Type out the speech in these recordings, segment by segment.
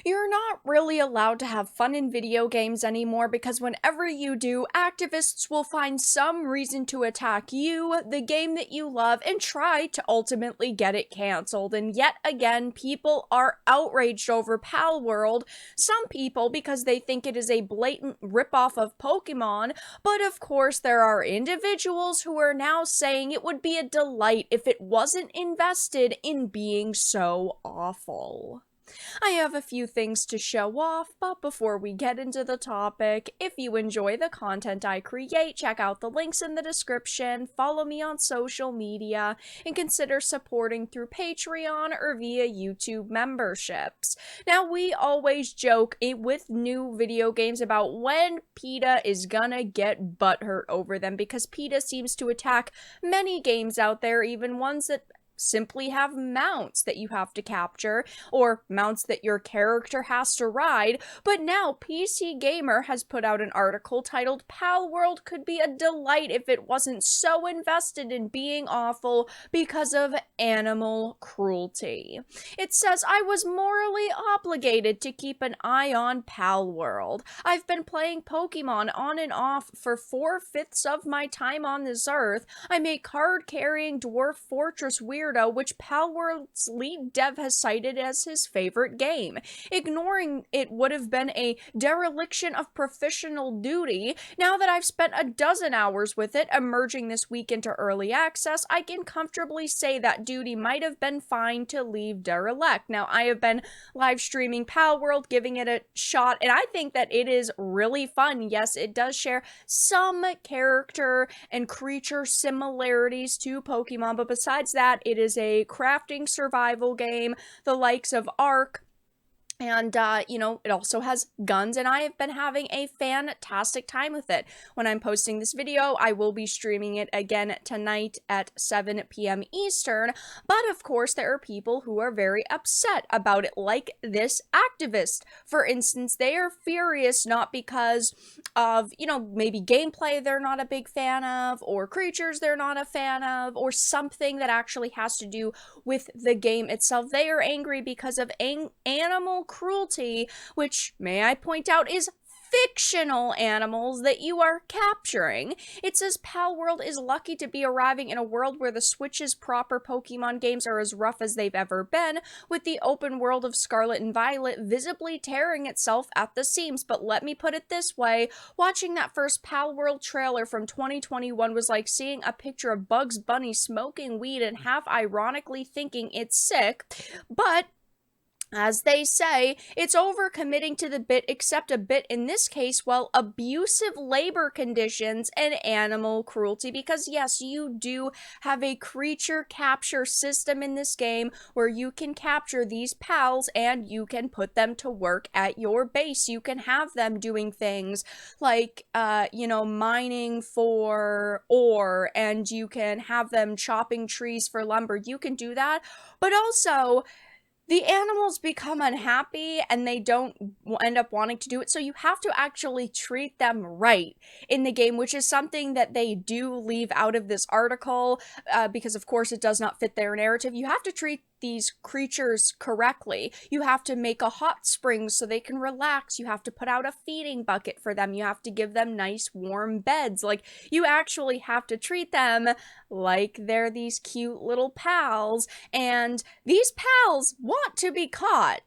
You're not really allowed to have fun in video games anymore because whenever you do, activists will find some reason to attack you, the game that you love, and try to ultimately get it cancelled. And yet again, people are outraged over PalWorld. Some people because they think it is a blatant ripoff of Pokemon, but of course there are individuals who are now saying it would be a delight if it wasn't invested in being so awful. I have a few things to show off, but before we get into the topic, if you enjoy the content I create, check out the links in the description, follow me on social media, and consider supporting through Patreon or via YouTube memberships. Now, we always joke with new video games about when PETA is gonna get butthurt over them, because PETA seems to attack many games out there, even ones that simply have mounts that you have to capture, or mounts that your character has to ride, but now PC Gamer has put out an article titled "PalWorld could be a delight if it wasn't so invested in being awful because of animal cruelty." It says, "I was morally obligated to keep an eye on PalWorld. I've been playing Pokemon on and off for 4/5 of my time on this earth. I'm a card-carrying Dwarf Fortress weirdo, which PalWorld's lead dev has cited as his favorite game. Ignoring it would have been a dereliction of professional duty. Now that I've spent a dozen hours with it, emerging this week into early access, I can comfortably say that duty might have been fine to leave derelict." Now, I have been live streaming PalWorld, giving it a shot, and I think that it is really fun. Yes, it does share some character and creature similarities to Pokemon, but besides that, it is a crafting survival game, the likes of Ark. And, it also has guns, and I have been having a fantastic time with it. When I'm posting this video, I will be streaming it again tonight at 7 p.m. Eastern, but of course there are people who are very upset about it, like this activist. For instance, they are furious not because of, maybe gameplay they're not a big fan of, or creatures they're not a fan of, or something that actually has to do with the game itself. They are angry because of animal cruelty, which, may I point out, is fictional animals that you are capturing. It says PalWorld is lucky to be arriving in a world where the Switch's proper Pokemon games are as rough as they've ever been, with the open world of Scarlet and Violet visibly tearing itself at the seams. But let me put it this way, watching that first PalWorld trailer from 2021 was like seeing a picture of Bugs Bunny smoking weed and half ironically thinking it's sick, but as they say, it's overcommitting to the bit, except a bit in this case, well, abusive labor conditions and animal cruelty. Because yes, you do have a creature capture system in this game where you can capture these pals and you can put them to work at your base. You can have them doing things like, mining for ore, and you can have them chopping trees for lumber. You can do that, but also the animals become unhappy and they don't end up wanting to do it, so you have to actually treat them right in the game, which is something that they do leave out of this article, because of course it does not fit their narrative. You have to treat these creatures correctly. You have to make a hot spring so they can relax. You have to put out a feeding bucket for them. You have to give them nice warm beds. Like, you actually have to treat them like they're these cute little pals, and these pals want to be caught.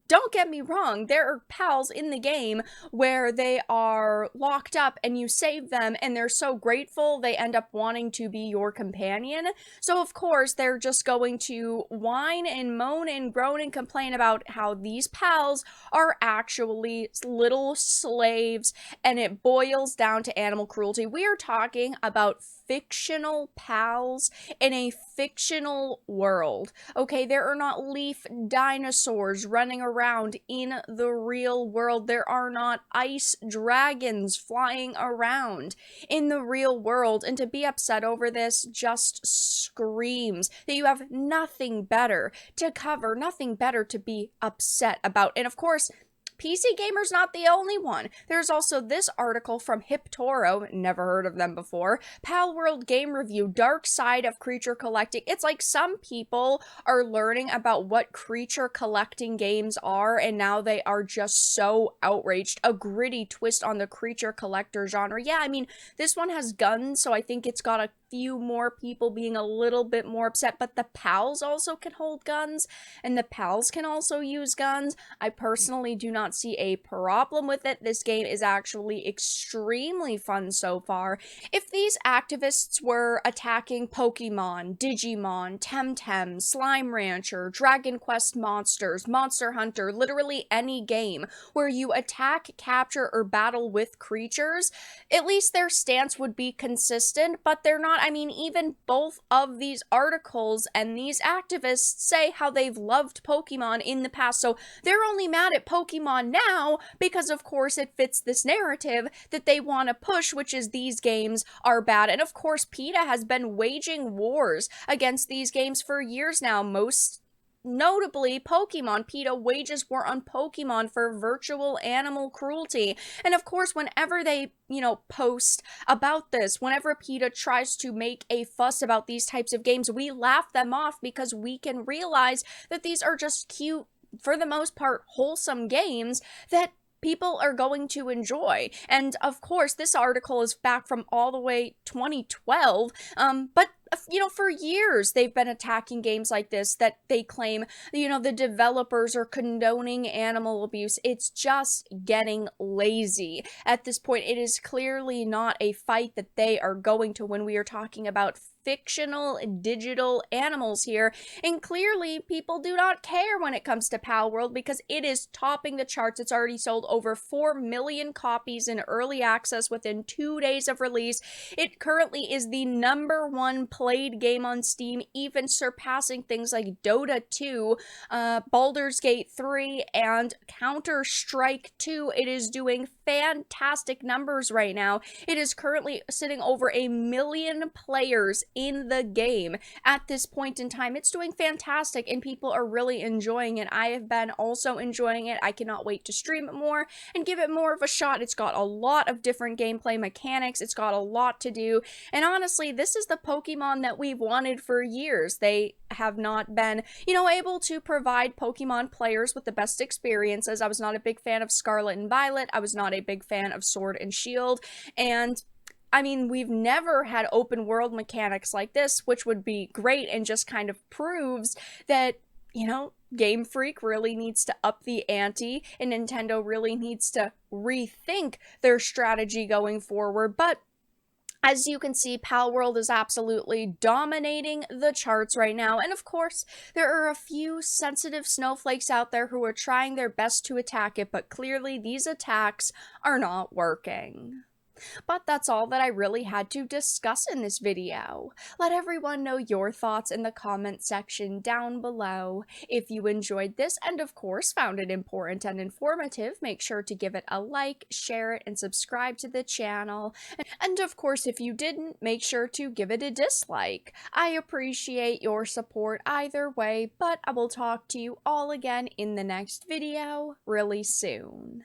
Don't get me wrong, there are pals in the game where they are locked up and you save them and they're so grateful they end up wanting to be your companion. So of course they're just going to whine and moan and groan and complain about how these pals are actually little slaves, and it boils down to animal cruelty. We are talking about fictional pals in a fictional world. Okay, there are not leaf dinosaurs running around in the real world. There are not ice dragons flying around in the real world. And to be upset over this just screams that you have nothing better to cover, nothing better to be upset about. And of course, PC Gamer's not the only one. There's also this article from HipToro, never heard of them before, PalWorld Game Review, Dark Side of Creature Collecting. It's like some people are learning about what creature collecting games are, and now they are just so outraged. A gritty twist on the creature collector genre. Yeah, I mean, this one has guns, so I think it's got a few more people being a little bit more upset, but the pals also can hold guns, and the pals can also use guns. I personally do not see a problem with it. This game is actually extremely fun so far. If these activists were attacking Pokemon, Digimon, Temtem, Slime Rancher, Dragon Quest Monsters, Monster Hunter, literally any game where you attack, capture, or battle with creatures, at least their stance would be consistent, but they're not. I mean, even both of these articles and these activists say how they've loved Pokemon in the past, so they're only mad at Pokemon now because, of course, it fits this narrative that they want to push, which is these games are bad. And of course, PETA has been waging wars against these games for years now, most notably Pokemon. PETA wages war on Pokemon for virtual animal cruelty. And of course, whenever they, post about this, whenever PETA tries to make a fuss about these types of games, we laugh them off because we can realize that these are just cute, for the most part, wholesome games that people are going to enjoy. And of course, this article is back from all the way 2012, but for years they've been attacking games like this that they claim, the developers are condoning animal abuse. It's just getting lazy. At this point, it is clearly not a fight that they are going to when we are talking about fictional digital animals here, and clearly people do not care when it comes to PalWorld because it is topping the charts. It's already sold over 4 million copies in early access within 2 days of release. It currently is the #1 played game on Steam, even surpassing things like Dota 2, Baldur's Gate 3, and Counter-Strike 2. It is doing fantastic numbers right now. It is currently sitting over 1 million players in the game at this point in time. It's doing fantastic and people are really enjoying it. I have been also enjoying it. I cannot wait to stream it more and give it more of a shot. It's got a lot of different gameplay mechanics. It's got a lot to do. And honestly, this is the Pokemon that we've wanted for years. They have not been, able to provide Pokemon players with the best experiences. I was not a big fan of Scarlet and Violet. I was not a big fan of Sword and Shield. And I mean, we've never had open world mechanics like this, which would be great and just kind of proves that, Game Freak really needs to up the ante and Nintendo really needs to rethink their strategy going forward. But as you can see, PalWorld is absolutely dominating the charts right now. And of course, there are a few sensitive snowflakes out there who are trying their best to attack it, but clearly these attacks are not working. But that's all that I really had to discuss in this video. Let everyone know your thoughts in the comment section down below. If you enjoyed this and of course found it important and informative, make sure to give it a like, share it, and subscribe to the channel. And of course, if you didn't, make sure to give it a dislike. I appreciate your support either way, but I will talk to you all again in the next video really soon.